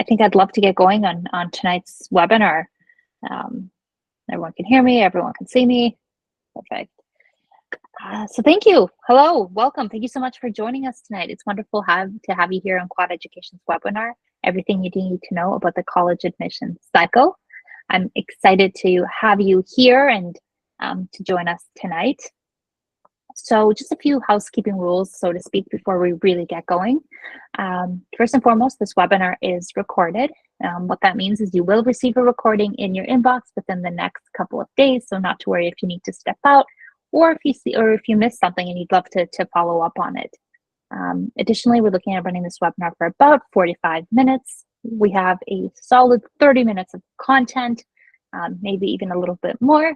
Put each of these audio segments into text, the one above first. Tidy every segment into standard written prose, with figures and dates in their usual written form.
I think I'd love to get going on tonight's webinar. Um, Everyone can hear me, everyone can see me. Perfect. So thank you. Hello, welcome. Thank you so much for joining us tonight. It's wonderful to have you here on Quad Education's webinar, Everything You Need to Know About the College Admissions Cycle. I'm excited to have you here and to join us tonight. So just a few housekeeping rules, so to speak, before we really get going. First and foremost, this webinar is recorded. What that means is you will receive a recording in your inbox within the next couple of days, so not to worry if you need to step out or if you miss something and you'd love to follow up on it. Additionally, we're looking at running this webinar for about 45 minutes. We have a solid 30 minutes of content, maybe even a little bit more.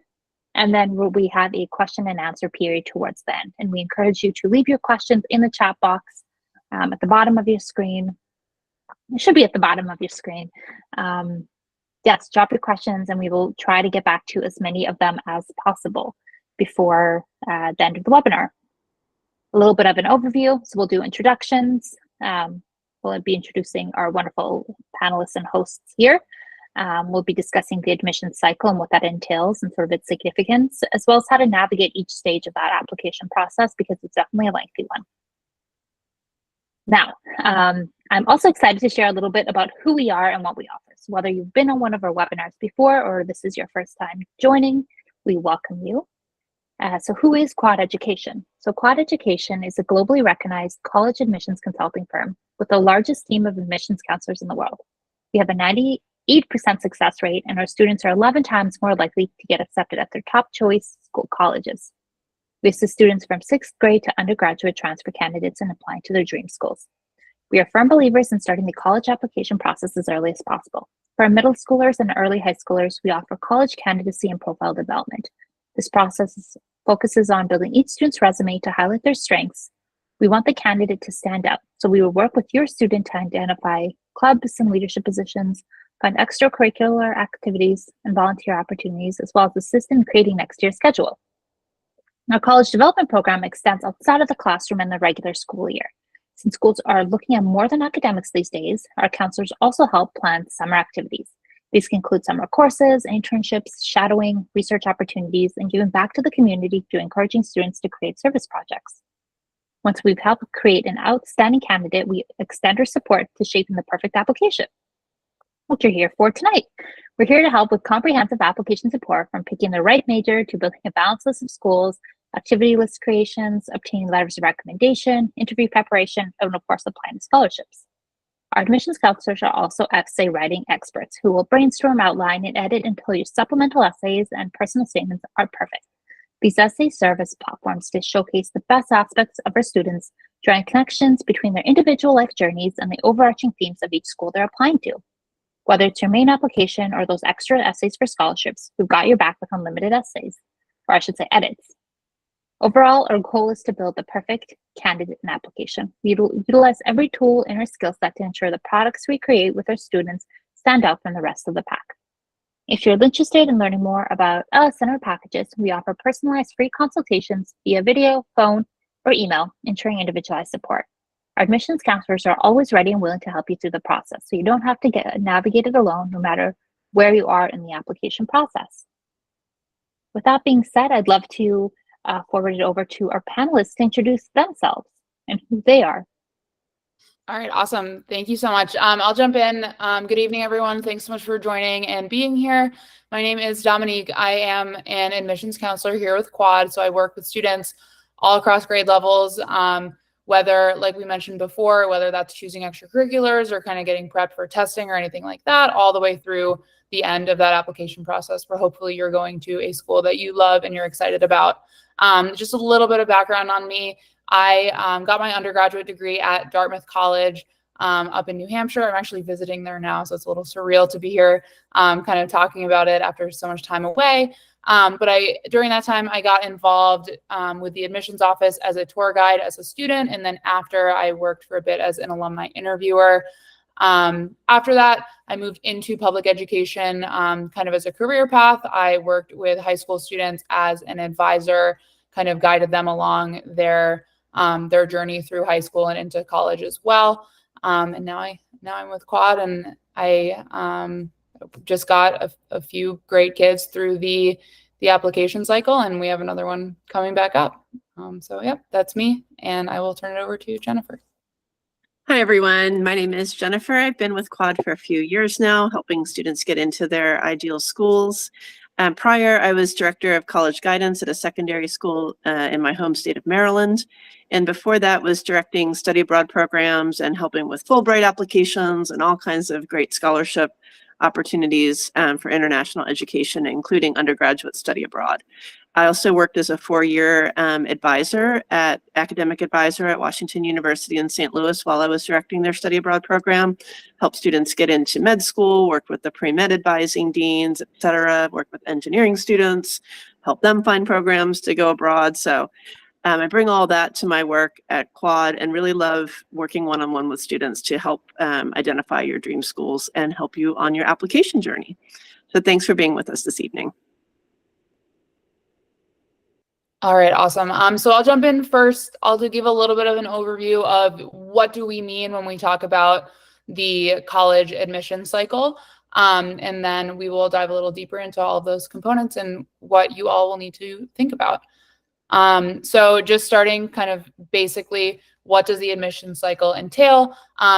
And then we have a question and answer period towards the end. And we encourage you to leave your questions in the chat box at the bottom of your screen. It should be at the bottom of your screen. Yes, drop your questions and we will try to get back to as many of them as possible before the end of the webinar. A little bit of an overview. So we'll do introductions. We'll be introducing our wonderful panelists and hosts here. We'll be discussing the admissions cycle and what that entails and sort of its significance, as well as how to navigate each stage of that application process, because it's definitely a lengthy one. Now, I'm also excited to share a little bit about who we are and what we offer. So whether you've been on one of our webinars before or this is your first time joining, we welcome you. So who is Quad Education? So Quad Education is a globally recognized college admissions consulting firm with the largest team of admissions counselors in the world. We have a 98% success rate, and our students are 11 times more likely to get accepted at their top choice school colleges. We assist students from 6th grade to undergraduate transfer candidates in applying to their dream schools. We are firm believers in starting the college application process as early as possible. For our middle schoolers and early high schoolers, we offer college candidacy and profile development. This process focuses on building each student's resume to highlight their strengths. We want the candidate to stand out, so we will work with your student to identify clubs and leadership positions, find extracurricular activities and volunteer opportunities, as well as assist in creating next year's schedule. Our college development program extends outside of the classroom in the regular school year. Since schools are looking at more than academics these days, our counselors also help plan summer activities. These can include summer courses, internships, shadowing, research opportunities, and giving back to the community through encouraging students to create service projects. Once we've helped create an outstanding candidate, we extend our support to shaping the perfect application. What you're here for tonight. We're here to help with comprehensive application support, from picking the right major to building a balanced list of schools, activity list creations, obtaining letters of recommendation, interview preparation, and of course, applying to scholarships. Our admissions counselors are also essay writing experts who will brainstorm, outline, and edit until your supplemental essays and personal statements are perfect. These essays serve as platforms to showcase the best aspects of our students, drawing connections between their individual life journeys and the overarching themes of each school they're applying to. Whether it's your main application or those extra essays for scholarships, we've got your back with unlimited essays, or I should say edits. Overall, our goal is to build the perfect candidate and application. We utilize every tool in our skill set to ensure the products we create with our students stand out from the rest of the pack. If you're interested in learning more about us and our packages, we offer personalized free consultations via video, phone, or email, ensuring individualized support. Our admissions counselors are always ready and willing to help you through the process, so you don't have to get navigated alone no matter where you are in the application process. With that being said, I'd love to forward it over to our panelists to introduce themselves and who they are. All right, awesome. Thank you so much. I'll jump in. Good evening, everyone. Thanks so much for joining and being here. My name is Dominique. I am an admissions counselor here with Quad, so I work with students all across grade levels, whether, like we mentioned before, whether that's choosing extracurriculars or kind of getting prepped for testing or anything like that, all the way through the end of that application process where hopefully you're going to a school that you love and you're excited about. Just a little bit of background on me. I got my undergraduate degree at Dartmouth College up in New Hampshire. I'm actually visiting there now, so it's a little surreal to be here kind of talking about it after so much time away. But during that time, I got involved with the admissions office as a tour guide as a student. And then after, I worked for a bit as an alumni interviewer. After that, I moved into public education kind of as a career path. I worked with high school students as an advisor, kind of guided them along their journey through high school and into college as well. And now I'm with Quad, and I just got a few great kids through the application cycle, and we have another one coming back up. So yep, that's me, and I will turn it over to Jennifer. Hi, everyone. My name is Jennifer. I've been with Quad for a few years now, helping students get into their ideal schools. Prior, I was director of college guidance at a secondary school in my home state of Maryland. And before that was directing study abroad programs and helping with Fulbright applications and all kinds of great scholarship opportunities for international education, including undergraduate study abroad. I also worked as a 4-year academic advisor at Washington University in St. Louis while I was directing their study abroad program, helped students get into med school, worked with the pre-med advising deans, et cetera, worked with engineering students, helped them find programs to go abroad. So I bring all that to my work at Quad and really love working one-on-one with students to help identify your dream schools and help you on your application journey. So thanks for being with us this evening. All right, awesome. So I'll jump in first. I'll give a little bit of an overview of what do we mean when we talk about the college admission cycle. And then we will dive a little deeper into all of those components and what you all will need to think about. So just starting kind of basically, what does the admission cycle entail?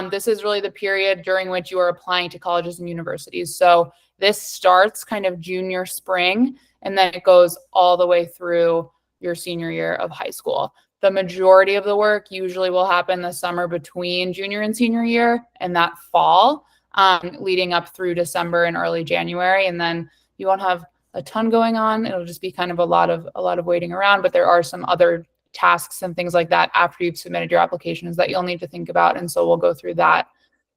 This is really the period during which you are applying to colleges and universities. So this starts kind of junior spring, and then it goes all the way through your senior year of high school. The majority of the work usually will happen the summer between junior and senior year and that fall, leading up through December and early January. And then you won't have a ton going on. It'll just be kind of a lot of waiting around, but there are some other tasks and things like that after you've submitted your applications that you'll need to think about. And so we'll go through that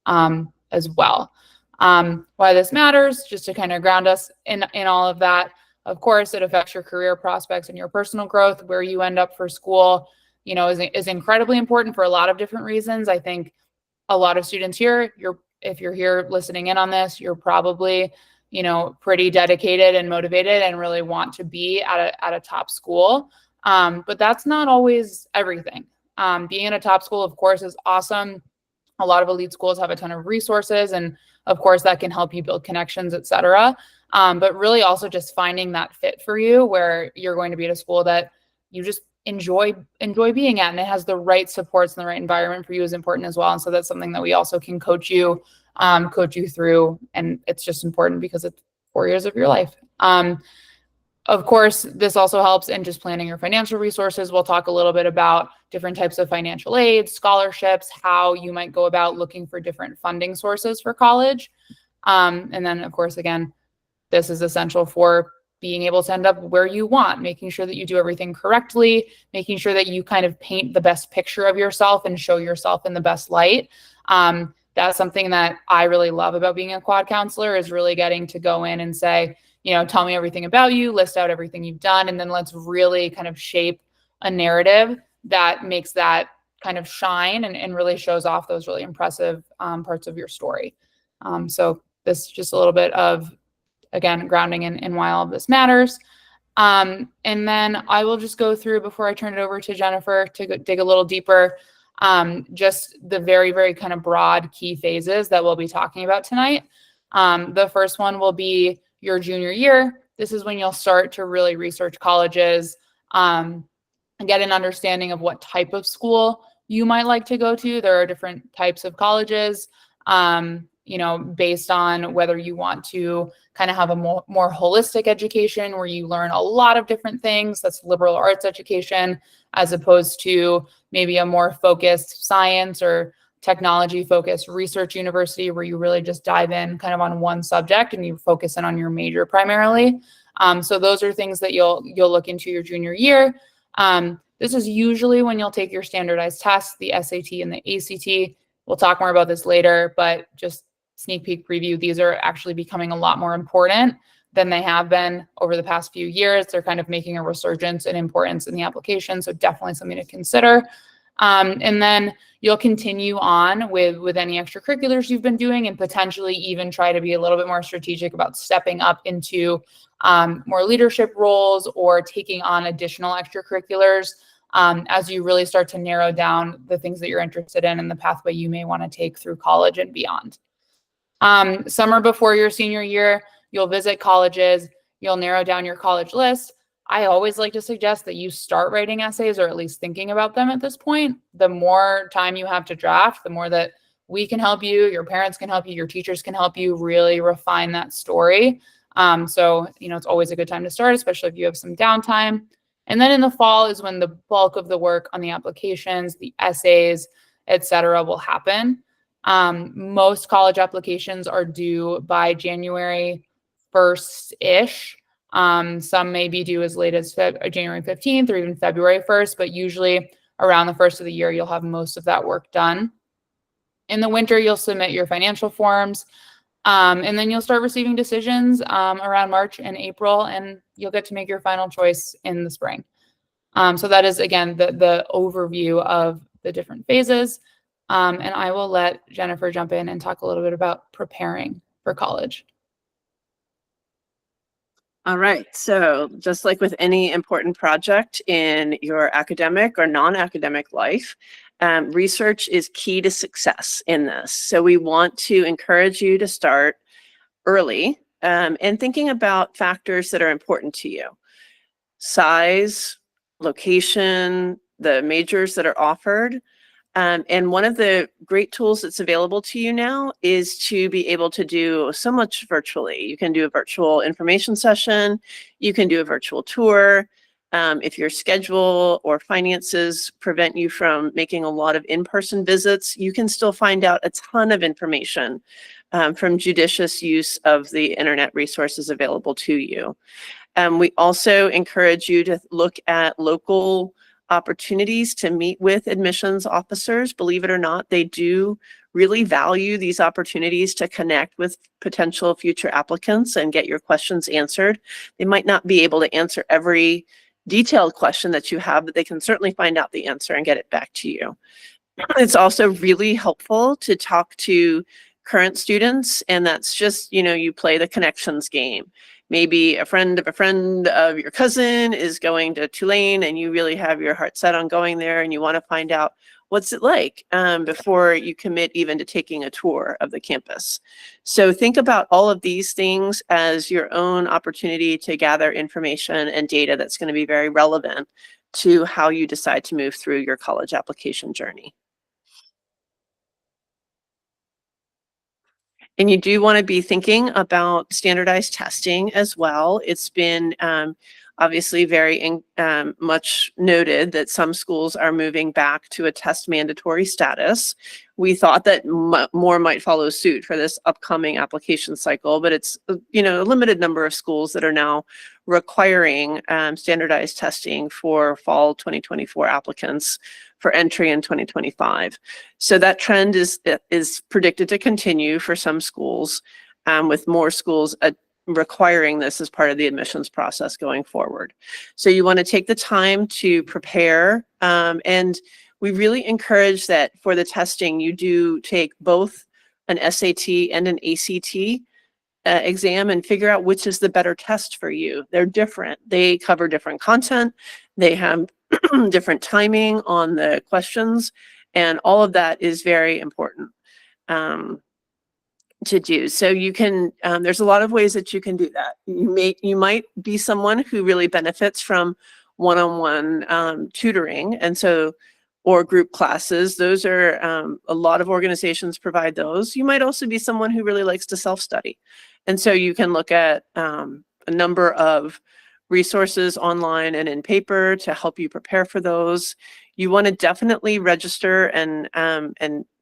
as well. Why this matters, just to kind of ground us in all of that. Of course, it affects your career prospects and your personal growth. Where you end up for school, you know, is incredibly important for a lot of different reasons. I think a lot of students here, if you're here listening in on this, you're probably, you know, pretty dedicated and motivated and really want to be at a top school. But that's not always everything. Being in a top school, of course, is awesome. A lot of elite schools have a ton of resources, and of course that can help you build connections, et cetera. But really also just finding that fit for you where you're going to be at a school that you just enjoy being at, and it has the right supports and the right environment for you is important as well. And so that's something that we also can coach you through. And it's just important because it's 4 years of your life. Of course, this also helps in just planning your financial resources. We'll talk a little bit about different types of financial aid, scholarships, how you might go about looking for different funding sources for college. And then, of course, again, this is essential for being able to end up where you want, making sure that you do everything correctly, making sure that you kind of paint the best picture of yourself and show yourself in the best light. That's something that I really love about being a quad counselor, is really getting to go in and say, you know, tell me everything about you, list out everything you've done, and then let's really kind of shape a narrative that makes that kind of shine and really shows off those really impressive parts of your story. So this is just a little bit of, again, grounding in why all of this matters. And then I will just go through, before I turn it over to Jennifer to dig a little deeper, just the very, very kind of broad key phases that we'll be talking about tonight. The first one will be your junior year. This is when you'll start to really research colleges, and get an understanding of what type of school you might like to go to. There are different types of colleges, you know, based on whether you want to kind of have a more holistic education where you learn a lot of different things. That's liberal arts education, as opposed to maybe a more focused science or technology focused research university where you really just dive in kind of on one subject and you focus in on your major primarily. So those are things that you'll look into your junior year. This is usually when you'll take your standardized tests, the SAT and the ACT. We'll talk more about this later, but just sneak peek preview, these are actually becoming a lot more important than they have been over the past few years. They're kind of making a resurgence in importance in the application, so definitely something to consider. And then you'll continue on with any extracurriculars you've been doing, and potentially even try to be a little bit more strategic about stepping up into more leadership roles or taking on additional extracurriculars. as you really start to narrow down the things that you're interested in and the pathway you may want to take through college and beyond. Summer before your senior year, you'll visit colleges, you'll narrow down your college list. I always like to suggest that you start writing essays or at least thinking about them at this point. The more time you have to draft, the more that we can help you, your parents can help you, your teachers can help you really refine that story. So, it's always a good time to start, especially if you have some downtime. And then in the fall is when the bulk of the work on the applications, the essays, etc., will happen. Most college applications are due by January 1st-ish. Some may be due as late as January 15th or even February 1st, but usually around the first of the year, you'll have most of that work done. In the winter, you'll submit your financial forms, and then you'll start receiving decisions around March and April, and you'll get to make your final choice in the spring. So that is, again, the overview of the different phases. And I will let Jennifer jump in and talk a little bit about preparing for college. All right, so just like with any important project in your academic or non-academic life, research is key to success in this. So we want to encourage you to start early and thinking about factors that are important to you. Size, location, the majors that are offered. And one of the great tools that's available to you now is to be able to do so much virtually. You can do a virtual information session. You can do a virtual tour. If your schedule or finances prevent you from making a lot of in-person visits, you can still find out a ton of information from judicious use of the internet resources available to you. We also encourage you to look at local opportunities to meet with admissions officers. Believe it or not, they do really value these opportunities to connect with potential future applicants and get your questions answered. They might not be able to answer every detailed question that you have, but they can certainly find out the answer and get it back to you. It's also really helpful to talk to current students, and that's just, you play the connections game. Maybe a friend of your cousin is going to Tulane and you really have your heart set on going there and you want to find out what's it like before you commit even to taking a tour of the campus. So think about all of these things as your own opportunity to gather information and data that's going to be very relevant to how you decide to move through your college application journey. And you do want to be thinking about standardized testing as well. It's been obviously very much noted that some schools are moving back to a test mandatory status. We thought that more might follow suit for this upcoming application cycle, but it's a limited number of schools that are now requiring standardized testing for fall 2024 applicants for entry in 2025. So that trend is predicted to continue for some schools, with more schools requiring this as part of the admissions process going forward. So you want to take the time to prepare, and we really encourage that for the testing, you do take both an SAT and an ACT exam and figure out which is the better test for you. They're different. They cover different content. They have different timing on the questions, and all of that is very important to do. So you can, there's a lot of ways that you can do that. You might be someone who really benefits from one-on-one tutoring, and so, or group classes. Those are, a lot of organizations provide those. You might also be someone who really likes to self-study. And so you can look at a number of resources online and in paper to help you prepare for those. You want to definitely register and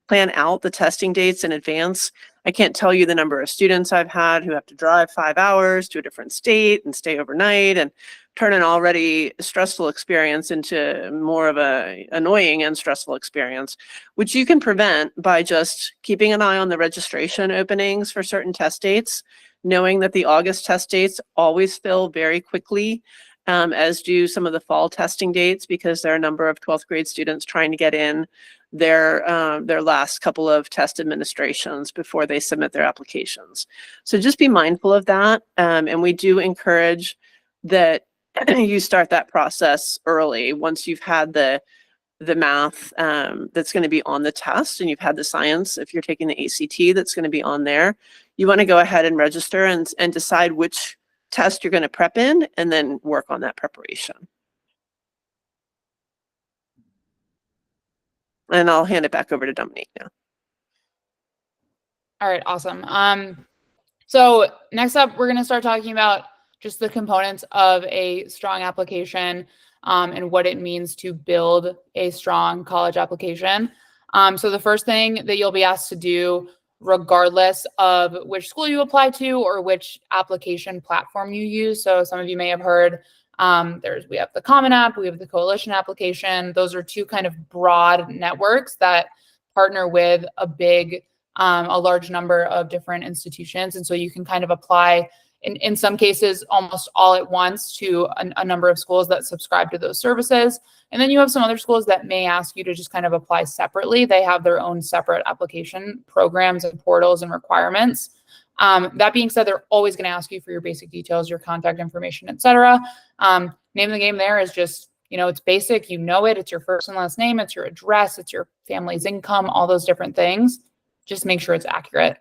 plan out the testing dates in advance. I can't tell you the number of students I've had who have to drive 5 hours to a different state and stay overnight and turn an already stressful experience into more of a annoying and stressful experience, which you can prevent by just keeping an eye on the registration openings for certain test dates, knowing that the August test dates always fill very quickly, as do some of the fall testing dates, because there are a number of 12th grade students trying to get in their last couple of test administrations before they submit their applications. So just be mindful of that. And we do encourage that you start that process early. Once you've had the math that's going to be on the test, and you've had the science, if you're taking the ACT, that's going to be on there, you want to go ahead and register and decide which test you're going to prep in, and then work on that preparation. And I'll hand it back over to Dominique now. All right, awesome. So next up, we're going to start talking about just the components of a strong application and what it means to build a strong college application. So the first thing that you'll be asked to do, regardless of which school you apply to or which application platform you use. So some of you may have heard we have the Common App, we have the Coalition application. Those are two kind of broad networks that partner with a large number of different institutions. And so you can kind of apply in some cases almost all at once to a number of schools that subscribe to those services. And then you have some other schools that may ask you to just kind of apply separately. They have their own separate application programs and portals and requirements. That being said, they're always going to ask you for your basic details, your contact information, et cetera. Name of the game there is just, it's basic, it's your first and last name, it's your address, it's your family's income, all those different things. Just make sure it's accurate.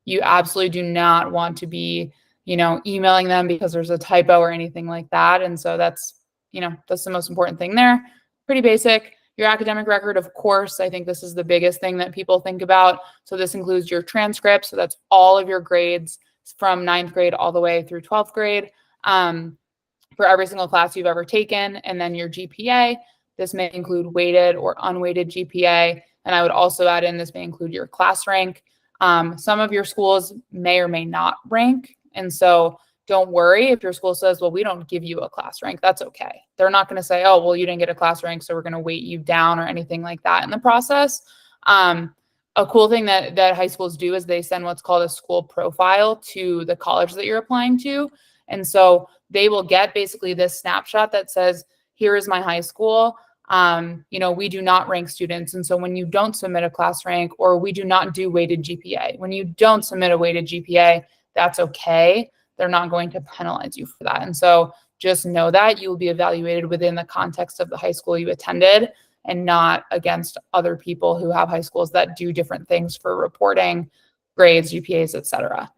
You absolutely do not want to be, emailing them because there's a typo or anything like that. And so that's the most important thing there. Pretty basic. Your academic record, of course, I think this is the biggest thing that people think about. So this includes your transcripts. So that's all of your grades from 9th grade all the way through 12th grade for every single class you've ever taken. And then your GPA. This may include weighted or unweighted GPA. And I would also add in, this may include your class rank. Some of your schools may or may not rank. And so don't worry if your school says, well, we don't give you a class rank. That's okay. They're not going to say, oh, well, you didn't get a class rank, so we're going to weight you down or anything like that in the process. A cool thing that high schools do is they send what's called a school profile to the college that you're applying to. And so they will get basically this snapshot that says, here is my high school. We do not rank students. And so when you don't submit a class rank, or we do not do weighted GPA, when you don't submit a weighted GPA, that's okay. They're not going to penalize you for that. And so just know that you will be evaluated within the context of the high school you attended, and not against other people who have high schools that do different things for reporting grades, GPAs, et cetera.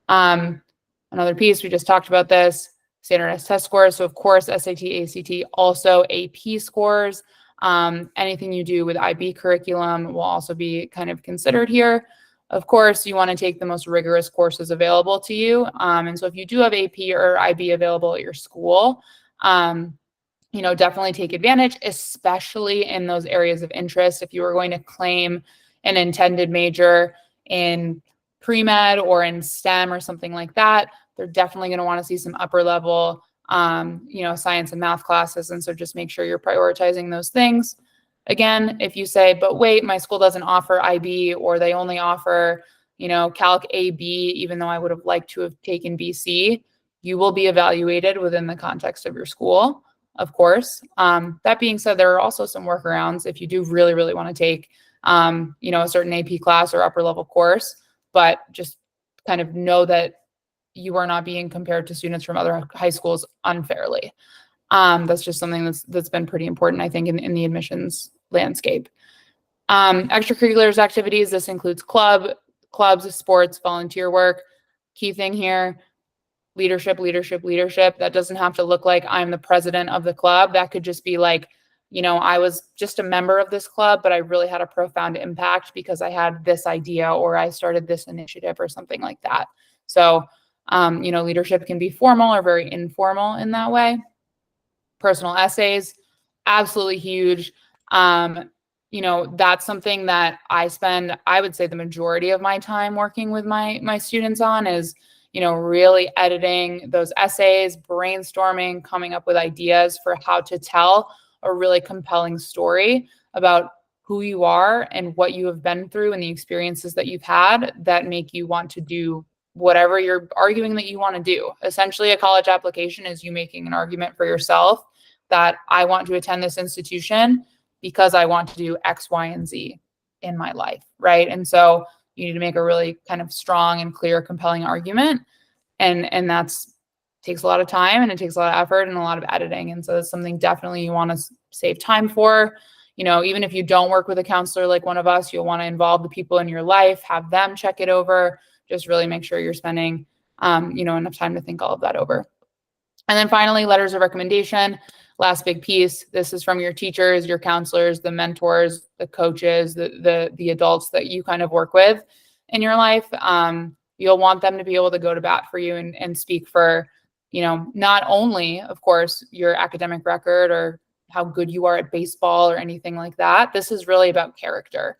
Another piece, we just talked about this, standardized test scores. So of course, SAT, ACT, also AP scores. Anything you do with IB curriculum will also be kind of considered here. Of course, you want to take the most rigorous courses available to you. And so if you do have AP or IB available at your school, definitely take advantage, especially in those areas of interest. If you are going to claim an intended major in pre-med or in STEM or something like that, they're definitely going to want to see some upper level, science and math classes. And so just make sure you're prioritizing those things. Again, if you say, but wait, my school doesn't offer IB, or they only offer, Calc AB, even though I would have liked to have taken BC, you will be evaluated within the context of your school, of course. That being said, there are also some workarounds if you do really, really want to take, a certain AP class or upper level course, but just kind of know that you are not being compared to students from other high schools unfairly. That's just something that's been pretty important, I think, in the admissions landscape. Extracurriculars activities, this includes clubs, sports, volunteer work. Key thing here, leadership. That doesn't have to look like I'm the president of the club. That could just be like, I was just a member of this club, but I really had a profound impact because I had this idea, or I started this initiative or something like that. So, leadership can be formal or very informal in that way. Personal essays, absolutely huge. That's something that I spend, I would say, the majority of my time working with my students on is, really editing those essays, brainstorming, coming up with ideas for how to tell a really compelling story about who you are and what you have been through and the experiences that you've had that make you want to do whatever you're arguing that you want to do. Essentially, a college application is you making an argument for yourself that I want to attend this institution because I want to do X, Y, and Z in my life, right? And so you need to make a really kind of strong and clear, compelling argument. And that's takes a lot of time and it takes a lot of effort and a lot of editing. And so it's something definitely you want to save time for. Even if you don't work with a counselor like one of us, you'll want to involve the people in your life, have them check it over, just really make sure you're spending, enough time to think all of that over. And then finally, letters of recommendation, last big piece. This is from your teachers, your counselors, the mentors, the coaches, the adults that you kind of work with in your life. You'll want them to be able to go to bat for you and speak for, not only, of course, your academic record or how good you are at baseball or anything like that. This is really about character.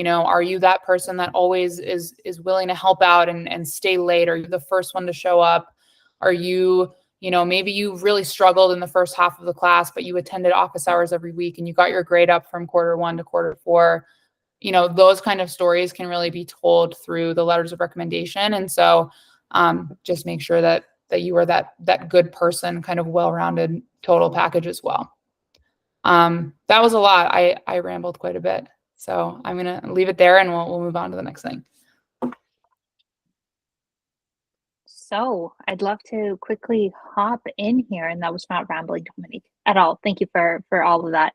Are you that person that always is willing to help out and stay late? Are you the first one to show up? Are you, maybe you really struggled in the first half of the class, but you attended office hours every week and you got your grade up from quarter 1 to quarter 4. Those kind of stories can really be told through the letters of recommendation. And so just make sure that you are that good person, kind of well-rounded total package as well. That was a lot. I rambled quite a bit. So I'm going to leave it there and we'll move on to the next thing. So I'd love to quickly hop in here, and that was not rambling, Dominique, at all. Thank you for all of that.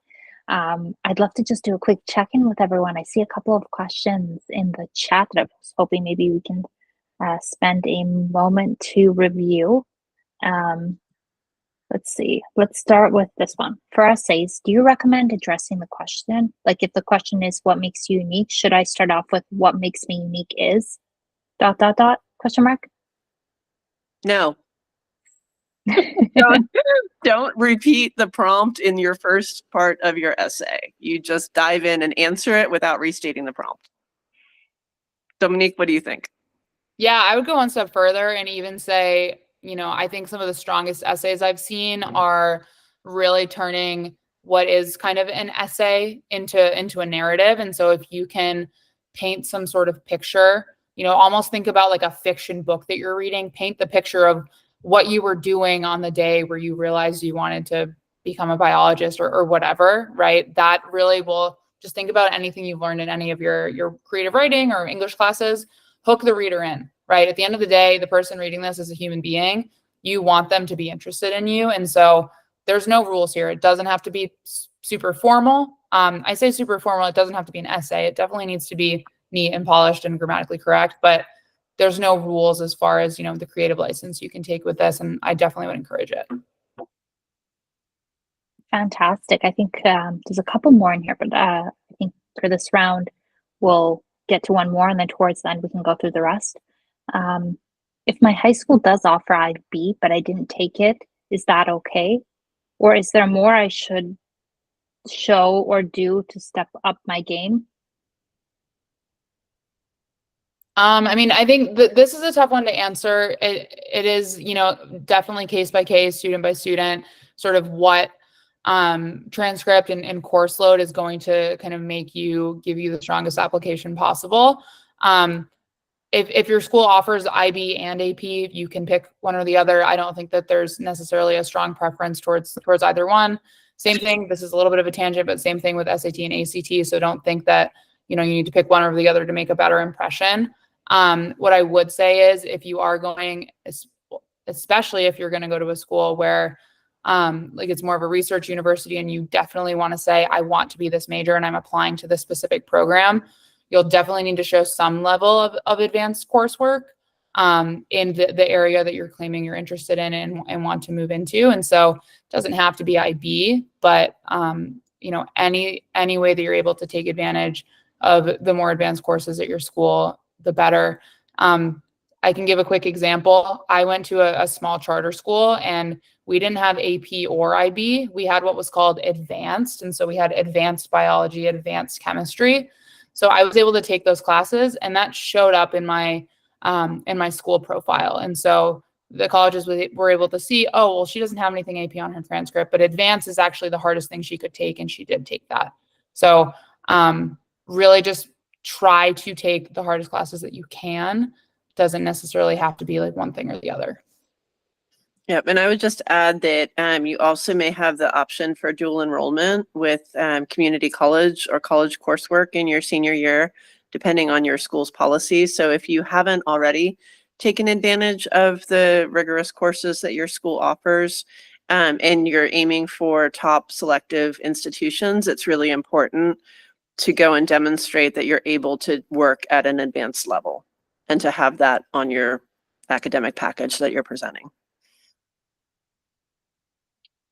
I'd love to just do a quick check-in with everyone. I see a couple of questions in the chat that I was hoping maybe we can spend a moment to review. Let's see. Let's start with this one. For essays, do you recommend addressing the question? Like if the question is what makes you unique, should I start off with what makes me unique is ... question mark? No. Don't repeat the prompt in your first part of your essay. You just dive in and answer it without restating the prompt. Dominique, what do you think? Yeah, I would go one step further and even say, I think some of the strongest essays I've seen are really turning what is kind of an essay into a narrative. And so if you can paint some sort of picture, almost think about like a fiction book that you're reading, paint the picture of what you were doing on the day where you realized you wanted to become a biologist or whatever, right? That really will just think about anything you've learned in any of your creative writing or English classes, hook the reader in, right? At the end of the day, the person reading this is a human being. You want them to be interested in you. And so there's no rules here. It doesn't have to be super formal. I say super formal. It doesn't have to be an essay. It definitely needs to be neat and polished and grammatically correct, but there's no rules as far as, the creative license you can take with this. And I definitely would encourage it. Fantastic. I think there's a couple more in here, but I think for this round, we'll get to one more and then towards the end, we can go through the rest. If my high school does offer IB, but I didn't take it, is that okay? Or is there more I should show or do to step up my game? I think this is a tough one to answer. It is, definitely case by case, student by student, sort of what transcript and course load is going to kind of give you the strongest application possible. If your school offers IB and AP, you can pick one or the other. I don't think that there's necessarily a strong preference towards either one. Same thing. This is a little bit of a tangent, but same thing with SAT and ACT. So don't think that, you need to pick one over the other to make a better impression. What I would say is if you are going, especially if you're going to go to a school where it's more of a research university and you definitely want to say, I want to be this major and I'm applying to this specific program, you'll definitely need to show some level of advanced coursework in the area that you're claiming you're interested in and want to move into. And so it doesn't have to be IB, but any way that you're able to take advantage of the more advanced courses at your school, the better. I can give a quick example. I went to a small charter school and we didn't have AP or IB. We had what was called advanced. And so we had advanced biology, advanced chemistry. So I was able to take those classes and that showed up in my school profile. And so the colleges were able to see, oh, well, she doesn't have anything AP on her transcript, but advanced is actually the hardest thing she could take. And she did take that. So really just try to take the hardest classes that you can. Doesn't necessarily have to be like one thing or the other. Yep. And I would just add that you also may have the option for dual enrollment with community college or college coursework in your senior year, depending on your school's policy. So if you haven't already taken advantage of the rigorous courses that your school offers, and you're aiming for top selective institutions, it's really important to go and demonstrate that you're able to work at an advanced level and to have that on your academic package that you're presenting.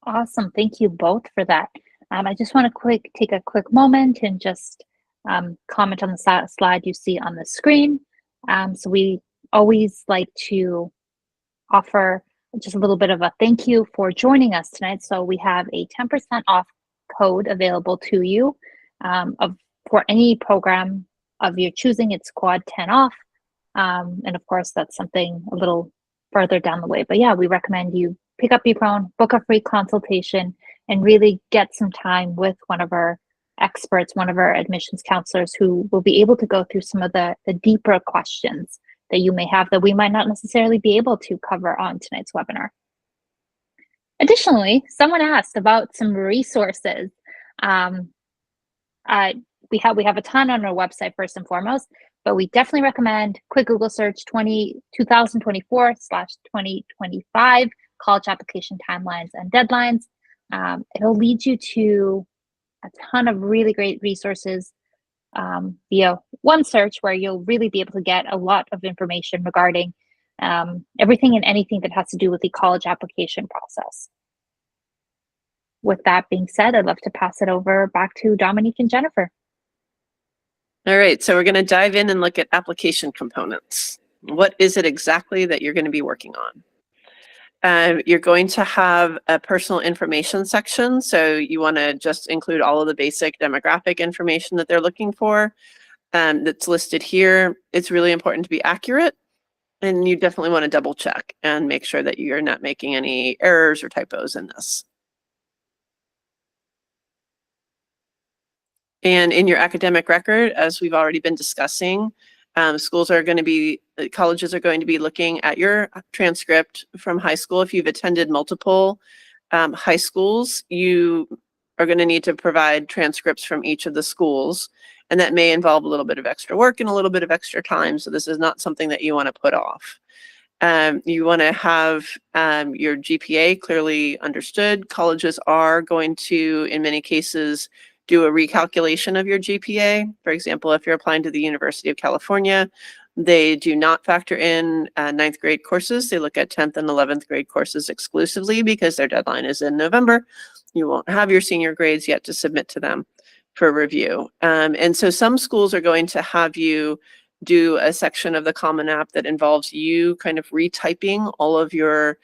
Awesome. Thank you both for that. I just want to take a quick moment and just comment on the slide you see on the screen. So we always like to offer just a little bit of a thank you for joining us tonight. So we have a 10% off code available to you for any program of your choosing. It's Quad 10 off. And of course, that's something a little further down the way. But yeah, we recommend you pick up your phone, book a free consultation, and really get some time with one of our experts, one of our admissions counselors, who will be able to go through some of the deeper questions that you may have that we might not necessarily be able to cover on tonight's webinar. Additionally, someone asked about some resources. We have a ton on our website first and foremost, but we definitely recommend quick Google search 2024/2025 college application timelines and deadlines. It'll lead you to a ton of really great resources via one search, where you'll really be able to get a lot of information regarding everything and anything that has to do with the college application process. With that being said, I'd love to pass it over back to Dominique and Jennifer. All right, so we're going to dive in and look at application components. What is it exactly that you're going to be working on? You're going to have a personal information section, so you want to just include all of the basic demographic information that they're looking for that's listed here. It's really important to be accurate, and you definitely want to double check and make sure that you're not making any errors or typos in this. And in your academic record, as we've already been discussing, colleges are going to be looking at your transcript from high school. If you've attended multiple high schools, you are going to need to provide transcripts from each of the schools, and that may involve a little bit of extra work and a little bit of extra time. So this is not something that you want to put off. You want to have your GPA clearly understood. Colleges are going to, in many cases, do a recalculation of your GPA. For example, if you're applying to the University of California, they do not factor in 9th grade courses. They look at 10th and 11th grade courses exclusively because their deadline is in November. You won't have your senior grades yet to submit to them for review. And so some schools are going to have you do a section of the Common App that involves you kind of retyping all of your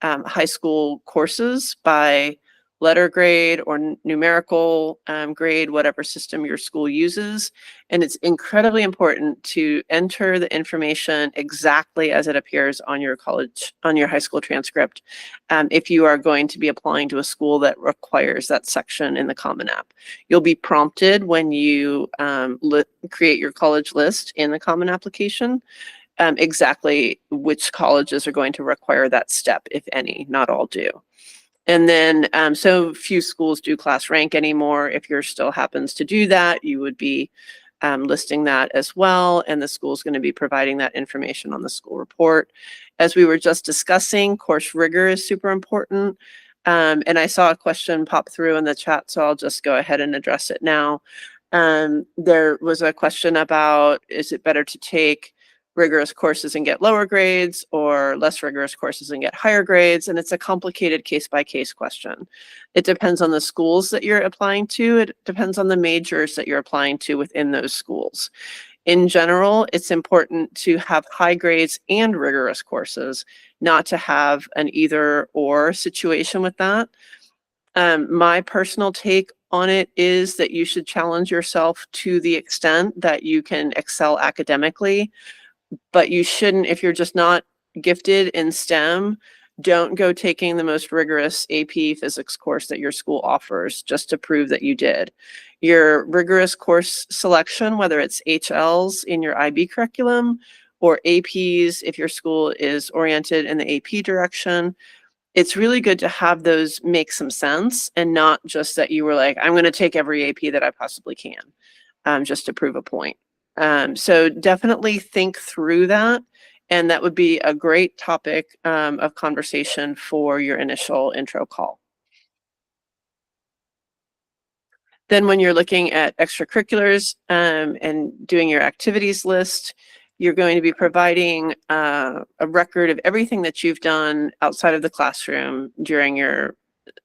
high school courses by letter grade or numerical grade, whatever system your school uses. And it's incredibly important to enter the information exactly as it appears on your high school transcript if you are going to be applying to a school that requires that section in the Common App. You'll be prompted when you create your college list in the Common Application exactly which colleges are going to require that step, if any. Not all do. And then, so few schools do class rank anymore. If yours still happens to do that, you would be listing that as well. And the school is going to be providing that information on the school report. As we were just discussing, course rigor is super important. And I saw a question pop through in the chat, so I'll just go ahead and address it now. There was a question about, is it better to take rigorous courses and get lower grades or less rigorous courses and get higher grades? And it's a complicated case-by-case question. It depends on the schools that you're applying to. It depends on the majors that you're applying to within those schools. In general, it's important to have high grades and rigorous courses, not to have an either-or situation with that. My personal take on it is that you should challenge yourself to the extent that you can excel academically. But you shouldn't, if you're just not gifted in STEM, don't go taking the most rigorous AP physics course that your school offers just to prove that you did. Your rigorous course selection, whether it's HLs in your IB curriculum or APs, if your school is oriented in the AP direction, it's really good to have those make some sense and not just that you were like, I'm going to take every AP that I possibly can just to prove a point. So definitely think through that And that would be a great topic of conversation for your initial intro call. Then when you're looking at extracurriculars and doing your activities list, you're going to be providing a record of everything that you've done outside of the classroom during your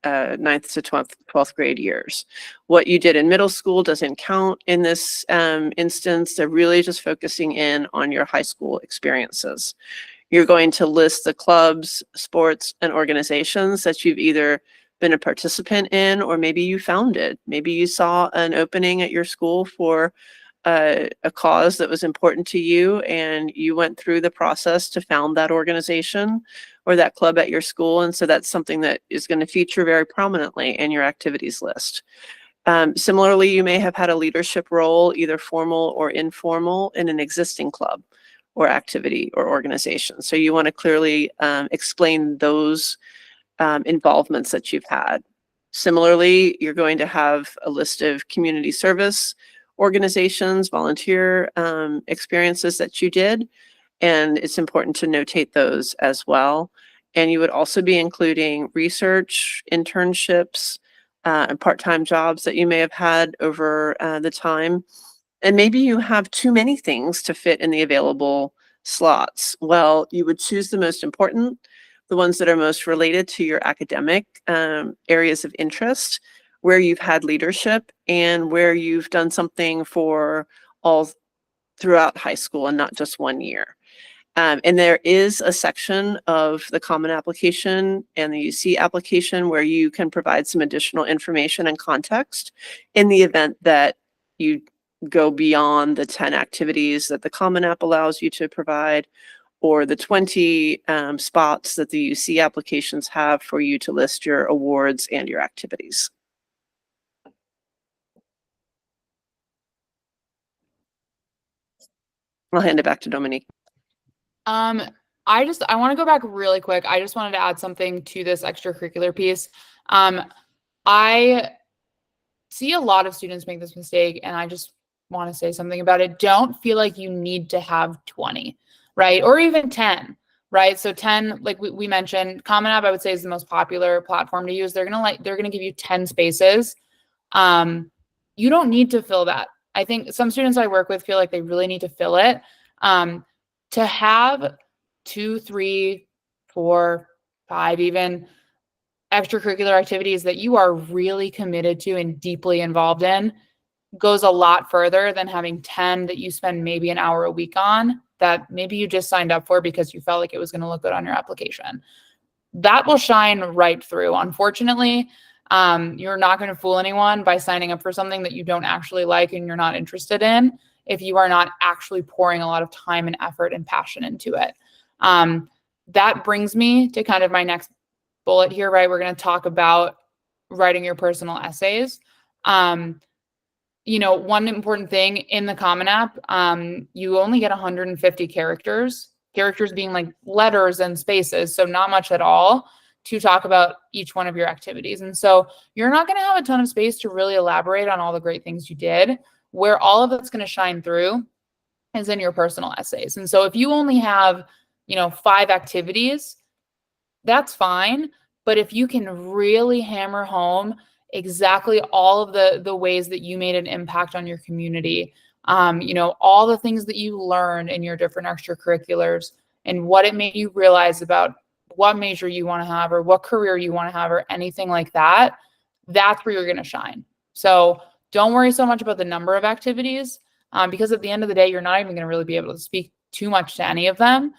9th to 12th grade years. What you did in middle school doesn't count in this instance. They're really just focusing in on your high school experiences. You're going to list the clubs, sports, and organizations that you've either been a participant in, or maybe you founded. Maybe you saw an opening at your school for a cause that was important to you, and you went through the process to found that organization or that club at your school. And so that's something that is going to feature very prominently in your activities list. Similarly, you may have had a leadership role, either formal or informal, in an existing club or activity or organization. So you want to clearly explain those involvements that you've had. Similarly, you're going to have a list of community service organizations, volunteer experiences that you did, and it's important to notate those as well. And you would also be including research, internships, and part-time jobs that you may have had over the time. And maybe you have too many things to fit in the available slots. Well, you would choose the most important, the ones that are most related to your academic areas of interest, where you've had leadership and where you've done something for all throughout high school and not just 1 year. And there is a section of the Common Application and the UC application where you can provide some additional information and context in the event that you go beyond the 10 activities that the Common App allows you to provide, or the 20 spots that the UC applications have for you to list your awards and your activities. I'll hand it back to Dominique. I want to go back really quick. I just wanted to add something to this extracurricular piece. I see a lot of students make this mistake, and I just want to say something about it. Don't feel like you need to have 20, right? Or even 10, right? So 10, like we mentioned, Common App, I would say, is the most popular platform to use. They're gonna give you 10 spaces. You don't need to fill that. I think some students I work with feel like they really need to fill it. To have 2, 3, 4, 5 even extracurricular activities that you are really committed to and deeply involved in goes a lot further than having 10 that you spend maybe an hour a week on, that maybe you just signed up for because you felt like it was going to look good on your application. That will shine right through. Unfortunately, you're not going to fool anyone by signing up for something that you don't actually like and you're not interested in if you are not actually pouring a lot of time and effort and passion into it. That brings me to kind of my next bullet here, right? We're going to talk about writing your personal essays. You know, one important thing in the Common App, you only get 150 characters being like letters and spaces, so not much at all to talk about each one of your activities. And so you're not going to have a ton of space to really elaborate on all the great things you did. Where all of it's going to shine through is in your personal essays. And so if you only have, 5 activities, that's fine. But if you can really hammer home exactly all of the ways that you made an impact on your community, all the things that you learned in your different extracurriculars and what it made you realize about what major you want to have or what career you want to have or anything like that, that's where you're going to shine. So don't worry so much about the number of activities because at the end of the day, you're not even going to really be able to speak too much to any of them,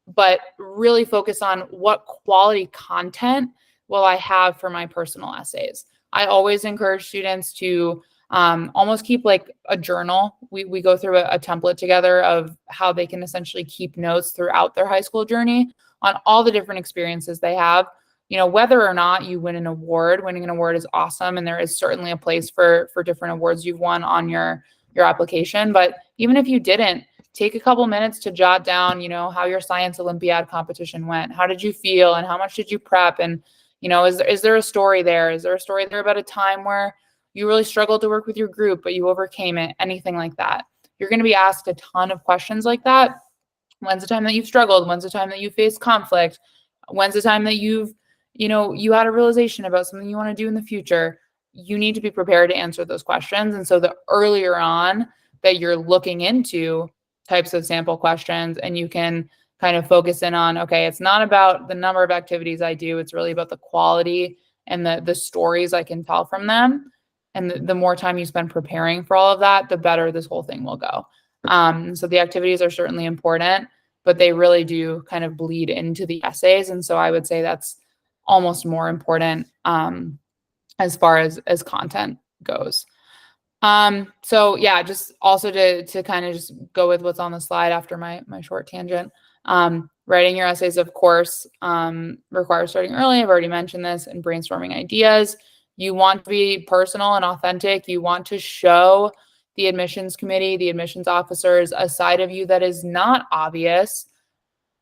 but really focus on what quality content will I have for my personal essays. I always encourage students to almost keep like a journal. We go through a template together of how they can essentially keep notes throughout their high school journey on all the different experiences they have. Whether or not you win an award, winning an award is awesome. And there is certainly a place for different awards you've won on your application. But even if you didn't, take a couple minutes to jot down, how your science Olympiad competition went. How did you feel and how much did you prep? And, is there a story there? Is there a story there about a time where you really struggled to work with your group, but you overcame it? Anything like that. You're going to be asked a ton of questions like that. When's the time that you've struggled? When's the time that you faced conflict? When's the time that you had a realization about something you want to do in the future? You need to be prepared to answer those questions. And so the earlier on that you're looking into types of sample questions, and you can kind of focus in on, okay, it's not about the number of activities I do, it's really about the quality and the stories I can tell from them. And the more time you spend preparing for all of that, the better this whole thing will go. So the activities are certainly important, but they really do kind of bleed into the essays. And so I would say that's almost more important as far as content goes. So yeah, just also to kind of just go with what's on the slide after my short tangent. Writing your essays, of course, requires starting early. I've already mentioned this, and brainstorming ideas. You want to be personal and authentic. You want to show the admissions committee, the admissions officers, a side of you that is not obvious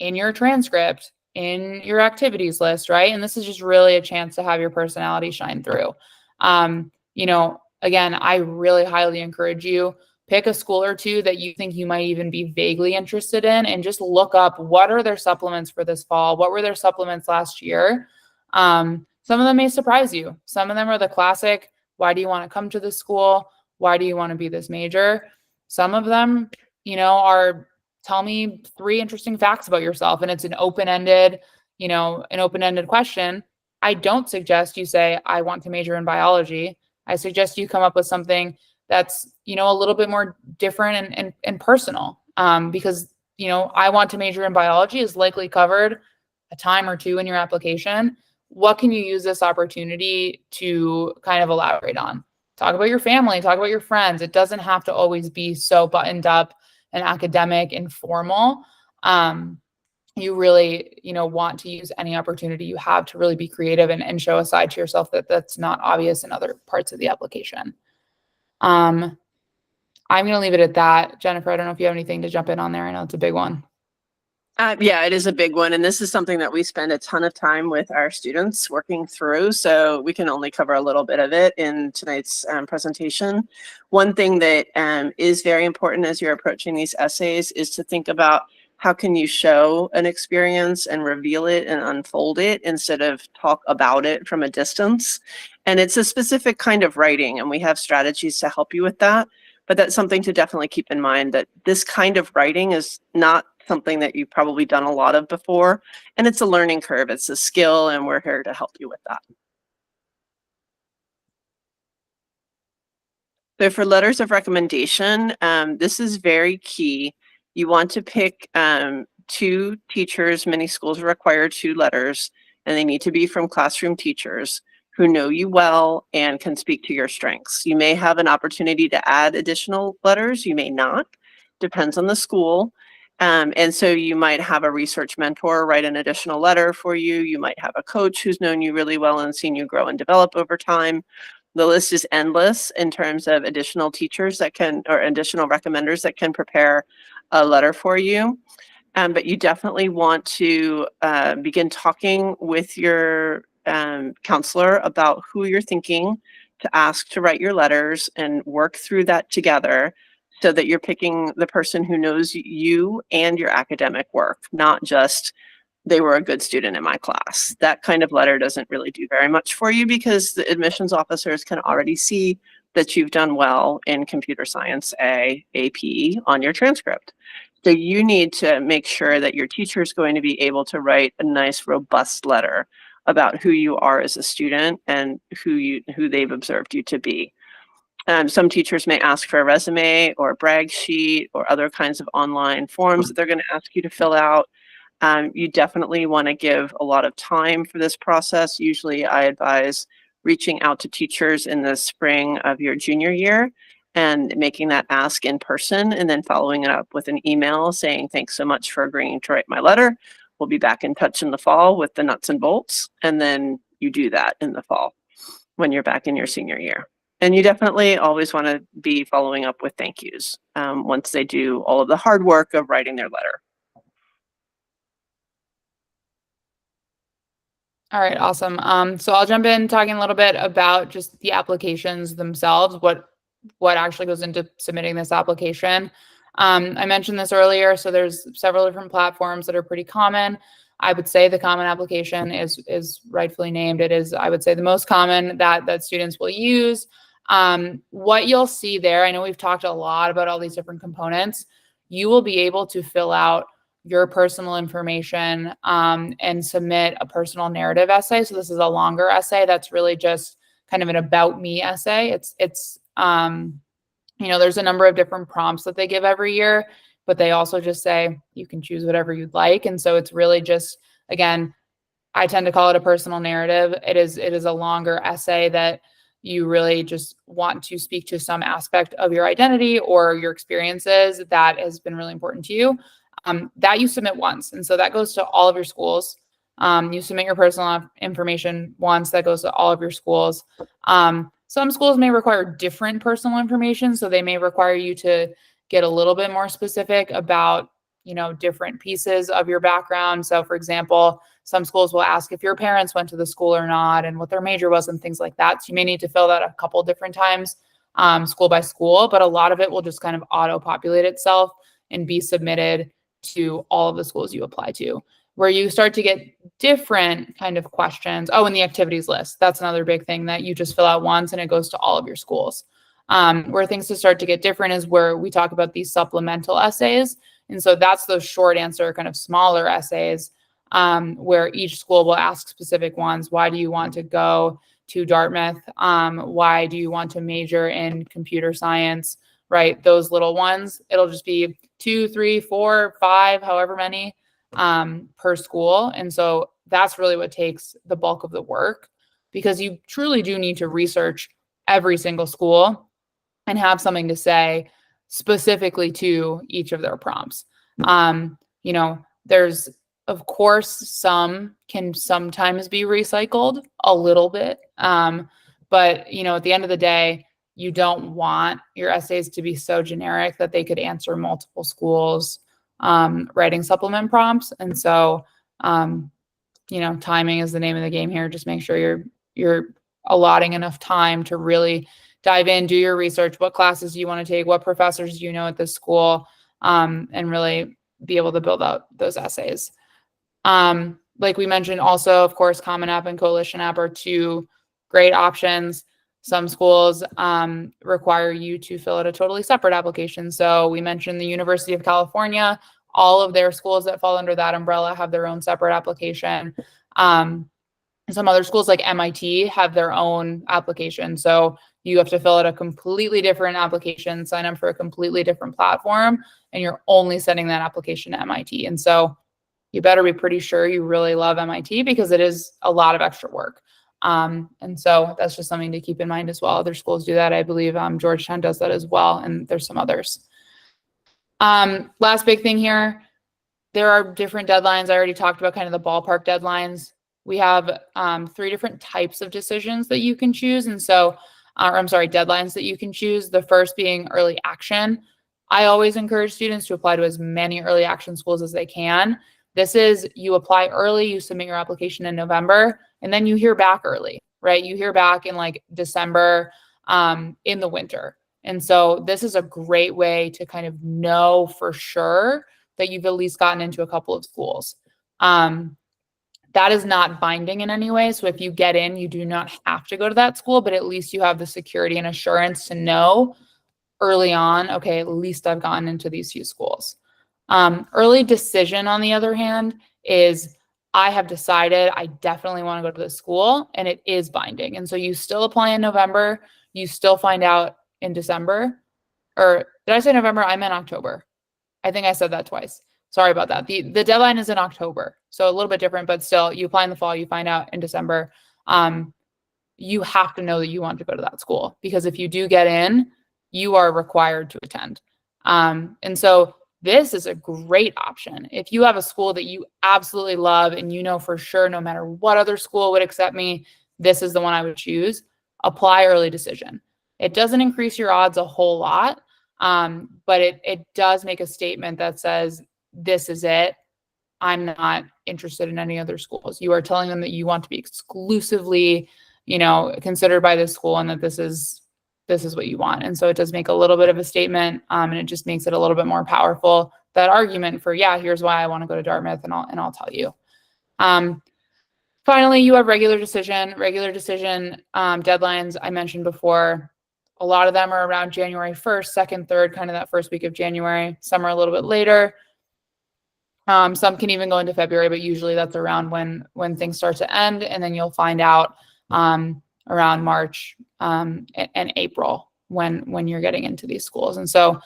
in your transcript, in your activities list, right? And this is just really a chance to have your personality shine through. Again, I really highly encourage you, pick a school or two that you think you might even be vaguely interested in, and just look up what are their supplements for this fall? What were their supplements last year? Some of them may surprise you. Some of them are the classic, why do you want to come to this school? Why do you want to be this major? Some of them, are tell me 3 interesting facts about yourself. And it's an open-ended question. I don't suggest you say, I want to major in biology. I suggest you come up with something that's, a little bit more different and personal. Because, I want to major in biology is likely covered a time or two in your application. What can you use this opportunity to kind of elaborate on? Talk about your family, talk about your friends. It doesn't have to always be so buttoned up and academic and formal. You really, want to use any opportunity you have to really be creative and show a side to yourself that's not obvious in other parts of the application. I'm going to leave it at that. Jennifer, I don't know if you have anything to jump in on there. I know it's a big one. Yeah, it is a big one. And this is something that we spend a ton of time with our students working through. So we can only cover a little bit of it in tonight's presentation. One thing that is very important as you're approaching these essays is to think about how can you show an experience and reveal it and unfold it instead of talk about it from a distance. And it's a specific kind of writing, and we have strategies to help you with that. But that's something to definitely keep in mind, that this kind of writing is not something that you've probably done a lot of before. And it's a learning curve. It's a skill, and we're here to help you with that. So for letters of recommendation, this is very key. You want to pick 2 teachers. Many schools require 2 letters, and they need to be from classroom teachers who know you well and can speak to your strengths. You may have an opportunity to add additional letters. You may not. Depends on the school. And so you might have a research mentor write an additional letter for you. You might have a coach who's known you really well and seen you grow and develop over time. The list is endless in terms of additional teachers that can, or additional recommenders that can prepare a letter for you. But you definitely want to begin talking with your counselor about who you're thinking to ask to write your letters, and work through that together so that you're picking the person who knows you and your academic work, not just they were a good student in my class. That kind of letter doesn't really do very much for you, because the admissions officers can already see that you've done well in computer science AP on your transcript. So you need to make sure that your teacher is going to be able to write a nice, robust letter about who you are as a student and who they've observed you to be. Some teachers may ask for a resume or a brag sheet or other kinds of online forms that they're going to ask you to fill out. You definitely want to give a lot of time for this process. Usually I advise reaching out to teachers in the spring of your junior year and making that ask in person, and then following it up with an email saying, thanks so much for agreeing to write my letter. We'll be back in touch in the fall with the nuts and bolts. And then you do that in the fall when you're back in your senior year. And you definitely always want to be following up with thank yous once they do all of the hard work of writing their letter. All right, awesome. So I'll jump in talking a little bit about just the applications themselves, what actually goes into submitting this application. I mentioned this earlier, so there's several different platforms that are pretty common. I would say the Common Application is rightfully named. It is, I would say, the most common that students will use. What you'll see there, I know we've talked a lot about all these different components. You will be able to fill out your personal information and submit a personal narrative essay. So this is a longer essay that's really just kind of an about me essay. It's there's a number of different prompts that they give every year, but they also just say you can choose whatever you'd like. And so it's really just, again, I tend to call it a personal narrative. It is a longer essay that you really just want to speak to some aspect of your identity or your experiences that has been really important to you, that you submit once. And so that goes to all of your schools. You submit your personal information once, that goes to all of your schools. Some schools may require different personal information, so they may require you to get a little bit more specific about, different pieces of your background. So for example, some schools will ask if your parents went to the school or not and what their major was and things like that. So you may need to fill that a couple different times, school by school, but a lot of it will just kind of auto-populate itself and be submitted to all of the schools you apply to. Where you start to get different kind of questions. Oh, and the activities list. That's another big thing that you just fill out once and it goes to all of your schools. Where things start to get different is where we talk about these supplemental essays. And so that's those short answer, kind of smaller essays, where each school will ask specific ones. Why do you want to go to Dartmouth? Why do you want to major in computer science? Right? Those little ones. It'll just be 2, 3, 4, 5, however many per school. And so that's really what takes the bulk of the work, because you truly do need to research every single school and have something to say specifically to each of their prompts. There's, of course, some can sometimes be recycled a little bit. But, at the end of the day, you don't want your essays to be so generic that they could answer multiple schools writing supplement prompts. And so, timing is the name of the game here. Just make sure you're allotting enough time to really dive in, do your research, what classes do you want to take, what professors do you know at this school, and really be able to build out those essays. Like we mentioned also, of course, Common App and Coalition App are two great options. Some schools require you to fill out a totally separate application. So we mentioned the University of California. All of their schools that fall under that umbrella have their own separate application. Some other schools like MIT have their own application. So you have to fill out a completely different application, sign up for a completely different platform, and you're only sending that application to MIT. And so you better be pretty sure you really love MIT, because it is a lot of extra work. And so that's just something to keep in mind as well. Other schools do that. I believe Georgetown does that as well. And there's some others. Last big thing here, there are different deadlines. I already talked about kind of the ballpark deadlines. We have 3 different types of decisions that you can choose. And so, deadlines that you can choose. The first being early action. I always encourage students to apply to as many early action schools as they can. This is, you apply early, you submit your application in November, and then you hear back early, right? You hear back in like December, in the winter. And so this is a great way to kind of know for sure that you've at least gotten into a couple of schools. That is not binding in any way. So if you get in, you do not have to go to that school, but at least you have the security and assurance to know early on, okay, at least I've gotten into these few schools. Early decision, on the other hand, is I have decided I definitely want to go to this school, and it is binding. And so you still apply in November, you still find out in December, or did I say November? I meant October. I think I said that twice. Sorry about that. The deadline is in October, so a little bit different, but still, you apply in the fall, you find out in December. You have to know that you want to go to that school, because if you do get in, you are required to attend. And so this is a great option. If you have a school that you absolutely love and you know for sure no matter what other school would accept me, this is the one I would choose, apply early decision. It doesn't increase your odds a whole lot, but it does make a statement that says, this is it. I'm not interested in any other schools. You are telling them that you want to be exclusively, considered by this school, and that this is this is what you want. And so it does make a little bit of a statement, and it just makes it a little bit more powerful, that argument for, yeah, here's why I want to go to Dartmouth, and I'll tell you. Finally, you have regular decision deadlines I mentioned before. A lot of them are around January 1st, 2nd, 3rd, kind of that first week of January. Some are a little bit later. Some can even go into February, but usually that's around when things start to end. And then you'll find out around March and April when you're getting into these schools. And so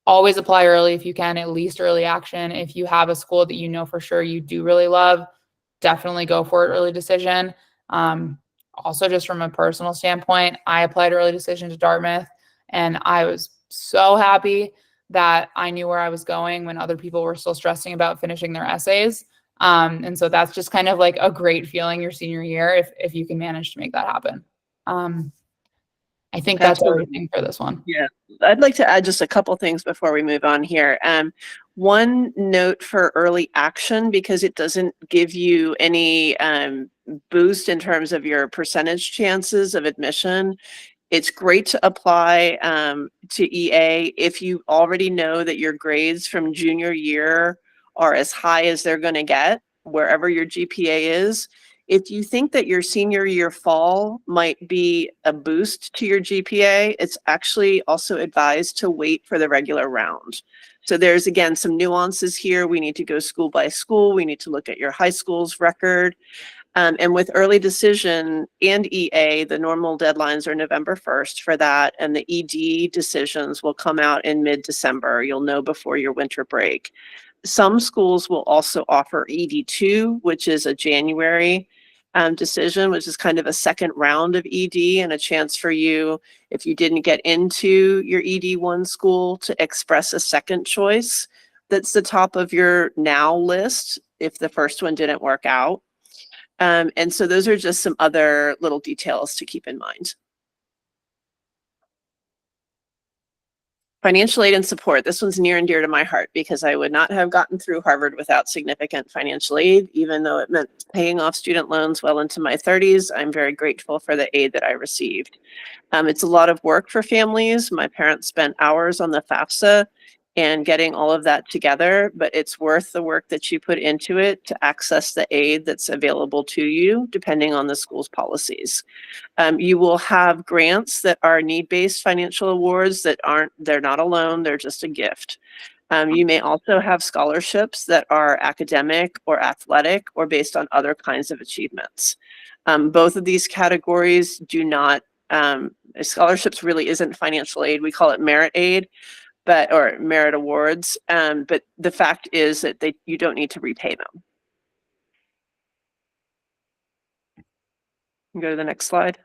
always apply early if you can, at least early action. If you have a school that you know for sure you do really love, definitely go for it, early decision. Also, just from a personal standpoint, I applied early decision to Dartmouth, and I was so happy that I knew where I was going when other people were still stressing about finishing their essays. And so that's just kind of like a great feeling your senior year if you can manage to make that happen. I think that's everything for this one. Yeah, I'd like to add just a couple things before we move on here. One note for early action, because it doesn't give you any boost in terms of your percentage chances of admission. It's great to apply to EA if you already know that your grades from junior year are as high as they're going to get, wherever your GPA is. If you think that your senior year fall might be a boost to your GPA, it's actually also advised to wait for the regular round. So there's, again, some nuances here. We need to go school by school. We need to look at your high school's record. And with early decision and EA, the normal deadlines are November 1st for that. And the ED decisions will come out in mid-December. You'll know before your winter break. Some schools will also offer ED2, which is a January decision, which is kind of a second round of ED and a chance for you, if you didn't get into your ED1 school, to express a second choice that's the top of your now list if the first one didn't work out. And so those are just some other little details to keep in mind. Financial aid and support. This one's near and dear to my heart because I would not have gotten through Harvard without significant financial aid, even though it meant paying off student loans well into my 30s. I'm very grateful for the aid that I received. It's a lot of work for families. My parents spent hours on the FAFSA and getting all of that together, but it's worth the work that you put into it to access the aid that's available to you, depending on the school's policies. You will have grants that are need-based financial awards they're not a loan, they're just a gift. You may also have scholarships that are academic or athletic or based on other kinds of achievements. Both of these categories do not, scholarships really isn't financial aid. We call it merit aid, or merit awards. But the fact is that you don't need to repay them. Go to the next slide.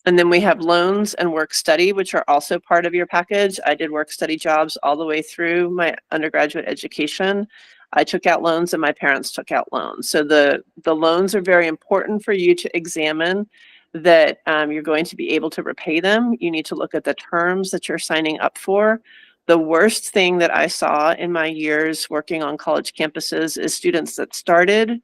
And then we have loans and work study, which are also part of your package. I did work study jobs all the way through my undergraduate education. I took out loans and my parents took out loans. So the loans are very important for you to examine that you're going to be able to repay them. You need to look at the terms that you're signing up for. The worst thing that I saw in my years working on college campuses is students that started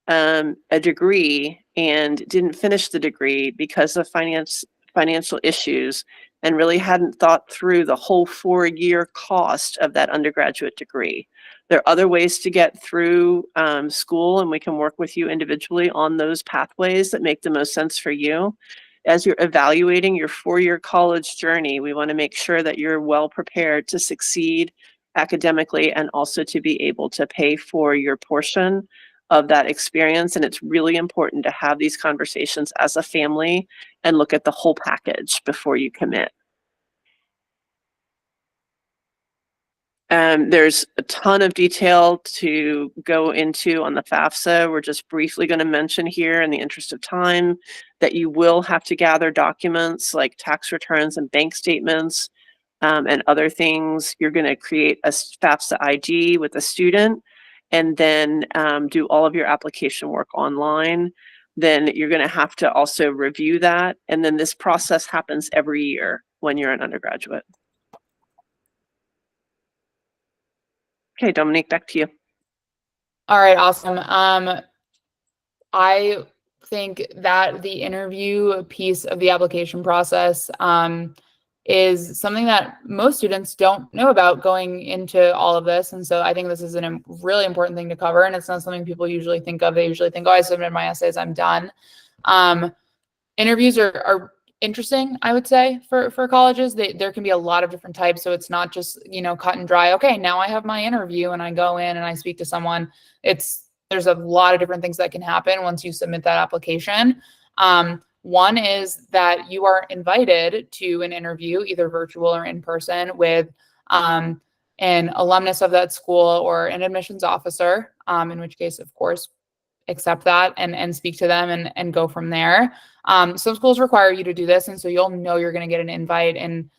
a degree and didn't finish the degree because of financial issues and really hadn't thought through the whole 4-year cost of that undergraduate degree. There are other ways to get through school, and we can work with you individually on those pathways that make the most sense for you. As you're evaluating your 4-year college journey, we want to make sure that you're well prepared to succeed academically and also to be able to pay for your portion of that experience. And it's really important to have these conversations as a family and look at the whole package before you commit. There's a ton of detail to go into on the FAFSA. We're just briefly going to mention here, in the interest of time, that you will have to gather documents like tax returns and bank statements and other things. You're going to create a FAFSA ID with a student and then do all of your application work online. Then you're going to have to also review that. And then this process happens every year when you're an undergraduate. Okay, Dominique, back to you. All right, awesome. I think that the interview piece of the application process is something that most students don't know about going into all of this. And so I think this is a really important thing to cover. And it's not something people usually think of. They usually think, oh, I submitted my essays, I'm done. Interviews are interesting, I would say, for colleges. There can be a lot of different types. So it's not just, cut and dry. Okay, now I have my interview and I go in and I speak to someone. There's a lot of different things that can happen once you submit that application. One is that you are invited to an interview, either virtual or in person, with an alumnus of that school or an admissions officer, in which case, of course, accept that and speak to them and go from there. Some schools require you to do this, and so you'll know you're going to get an invite, and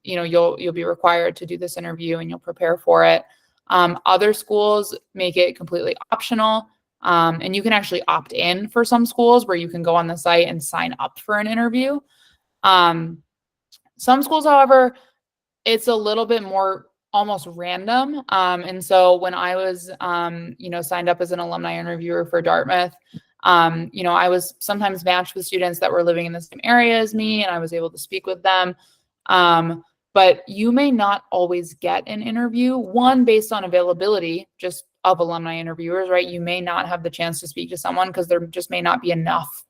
you'll be required to do this interview and you'll prepare for it. Other schools make it completely optional. And you can actually opt in for some schools where you can go on the site and sign up for an interview. Some schools, however, it's a little bit more almost random. And so when I was, signed up as an alumni interviewer for Dartmouth, I was sometimes matched with students that were living in the same area as me, and I was able to speak with them. But you may not always get an interview, one, based on availability, just of alumni interviewers, right? You may not have the chance to speak to someone because there just may not be enough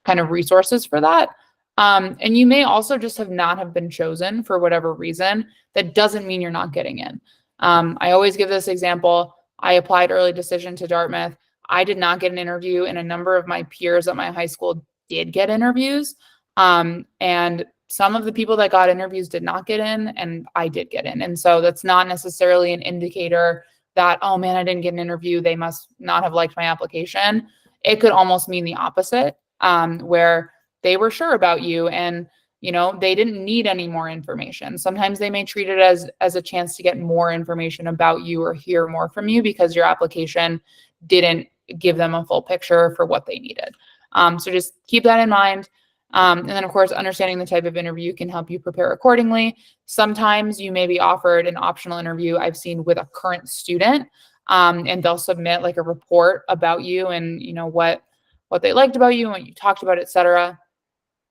kind of resources for that. And you may also just not have been chosen for whatever reason. That doesn't mean you're not getting in. I always give this example. I applied early decision to Dartmouth. I did not get an interview, and a number of my peers at my high school did get interviews. And some of the people that got interviews did not get in, and I did get in. And so that's not necessarily an indicator that, oh man, I didn't get an interview, they must not have liked my application. It could almost mean the opposite, where they were sure about you and they didn't need any more information. Sometimes they may treat it as a chance to get more information about you or hear more from you because your application didn't give them a full picture for what they needed. So just keep that in mind. And then, of course, understanding the type of interview can help you prepare accordingly. Sometimes you may be offered an optional interview I've seen with a current student, and they'll submit like a report about you and, what they liked about you and what you talked about, et cetera.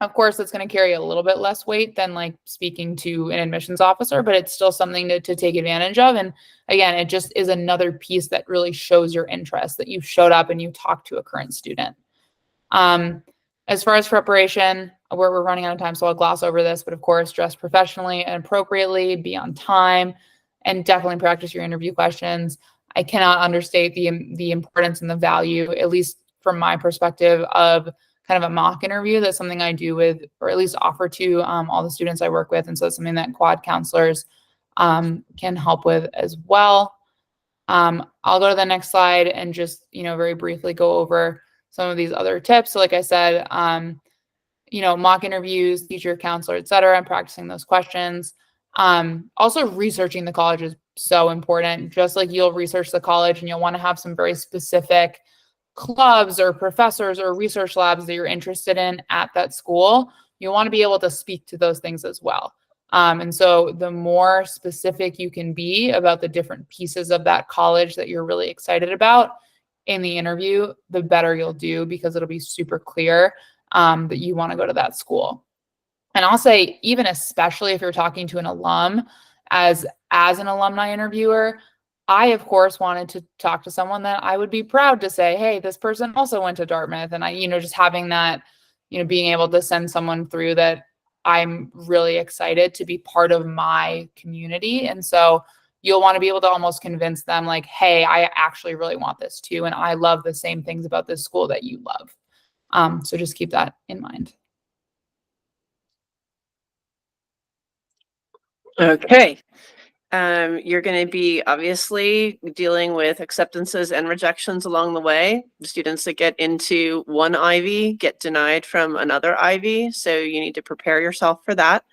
Of course, it's going to carry a little bit less weight than like speaking to an admissions officer, but it's still something to take advantage of. And again, it just is another piece that really shows your interest, that you showed up and you talked to a current student. As far as preparation, we're running out of time, so I'll gloss over this, but of course, dress professionally and appropriately, be on time, and definitely practice your interview questions. I cannot understate the importance and the value, at least from my perspective, of kind of a mock interview. That's something I do with, or at least offer to all the students I work with. And so it's something that quad counselors can help with as well. I'll go to the next slide and just, very briefly go over some of these other tips. So like I said, mock interviews, teacher, counselor, et cetera, and practicing those questions. Also researching the college is so important. Just like you'll research the college and you'll want to have some very specific clubs or professors or research labs that you're interested in at that school, you want to be able to speak to those things as well. And so the more specific you can be about the different pieces of that college that you're really excited about in the interview, the better you'll do, because it'll be super clear that you want to go to that school. And I'll say, even especially if you're talking to an alum, as an alumni interviewer, I, of course, wanted to talk to someone that I would be proud to say, hey, this person also went to Dartmouth. And I, just having that, being able to send someone through that I'm really excited to be part of my community. And so you'll want to be able to almost convince them like, hey, I actually really want this too. And I love the same things about this school that you love. So just keep that in mind. Okay. You're going to be obviously dealing with acceptances and rejections along the way. The students that get into one Ivy get denied from another Ivy. So you need to prepare yourself for that,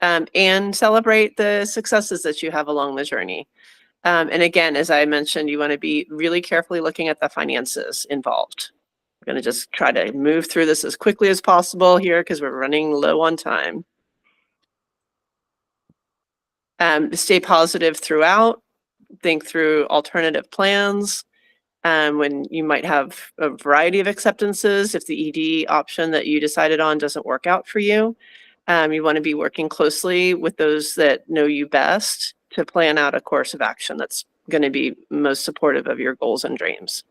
and celebrate the successes that you have along the journey. And again, as I mentioned, you want to be really carefully looking at the finances involved. I'm going to just try to move through this as quickly as possible here because we're running low on time. Stay positive throughout, think through alternative plans, when you might have a variety of acceptances. If the ED option that you decided on doesn't work out for you, you want to be working closely with those that know you best to plan out a course of action that's going to be most supportive of your goals and dreams.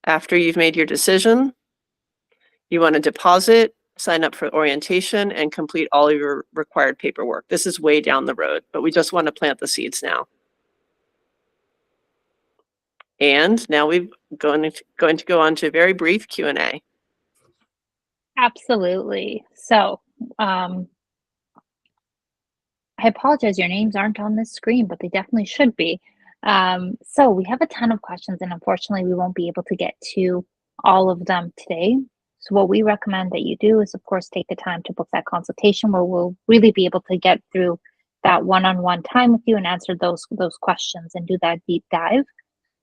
After you've made your decision, you want to deposit, sign up for orientation, and complete all of your required paperwork. This is way down the road, but we just want to plant the seeds now. And now we're going to go on to a very brief Q&A. Absolutely. So I apologize, your names aren't on this screen, but they definitely should be. So we have a ton of questions, and unfortunately, we won't be able to get to all of them today. So what we recommend that you do is, of course, take the time to book that consultation where we'll really be able to get through that one-on-one time with you and answer those questions and do that deep dive.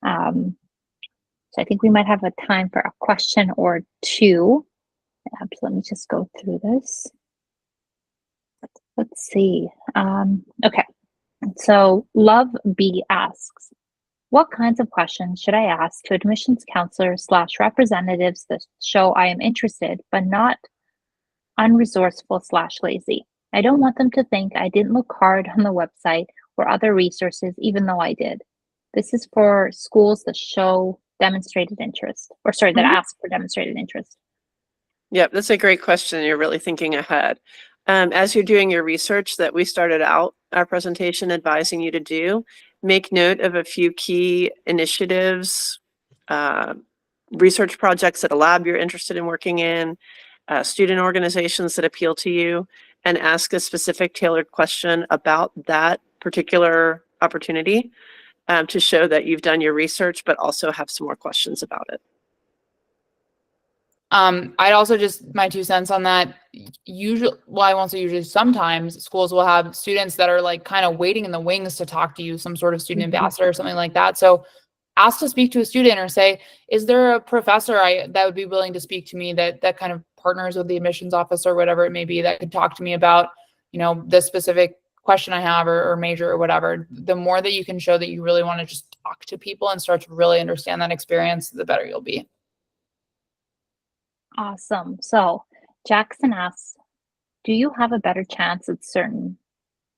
So I think we might have a time for a question or two. So let me just go through this. Let's see. Okay. So Love B asks, what kinds of questions should I ask to admissions counselors / representatives that show I am interested, but not unresourceful / lazy? I don't want them to think I didn't look hard on the website or other resources, even though I did. This is for schools that show demonstrated interest, or sorry, that ask for demonstrated interest. Yep, that's a great question. You're really thinking ahead. As you're doing your research that we started out our presentation advising you to do, make note of a few key initiatives, research projects at a lab you're interested in working in, student organizations that appeal to you, and ask a specific tailored question about that particular opportunity to show that you've done your research, but also have some more questions about it. I'd also just, my 2 cents on that, usually, well, I won't say usually, sometimes schools will have students that are like kind of waiting in the wings to talk to you, some sort of student ambassador or something like that. So ask to speak to a student or say, is there a professor that would be willing to speak to me that kind of partners with the admissions office or whatever it may be that could talk to me about, you know, this specific question I have or major or whatever. The more that you can show that you really want to just talk to people and start to really understand that experience, the better you'll be. Awesome. So Jackson asks, do you have a better chance at certain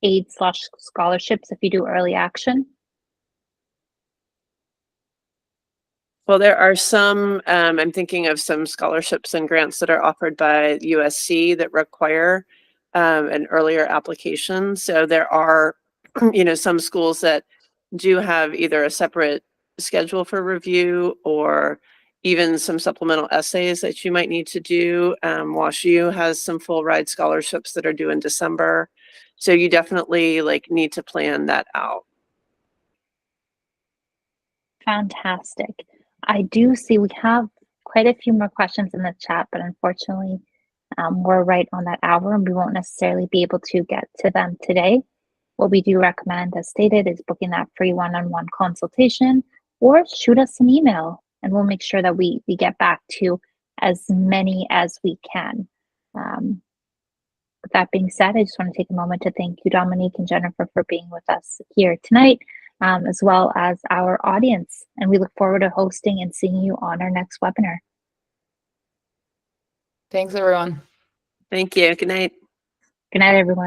aid / scholarships if you do early action? Well, there are some, I'm thinking of some scholarships and grants that are offered by USC that require an earlier application. So there are, you know, some schools that do have either a separate schedule for review or even some supplemental essays that you might need to do. WashU has some full ride scholarships that are due in December. So you definitely need to plan that out. Fantastic. I do see we have quite a few more questions in the chat, but unfortunately, we're right on that hour and we won't necessarily be able to get to them today. What we do recommend, as stated, is booking that free one-on-one consultation or shoot us an email and we'll make sure that we get back to as many as we can. With that being said, I just want to take a moment to thank you, Dominique and Jennifer, for being with us here tonight, as well as our audience. And we look forward to hosting and seeing you on our next webinar. Thanks, everyone. Thank you. Good night. Good night, everyone.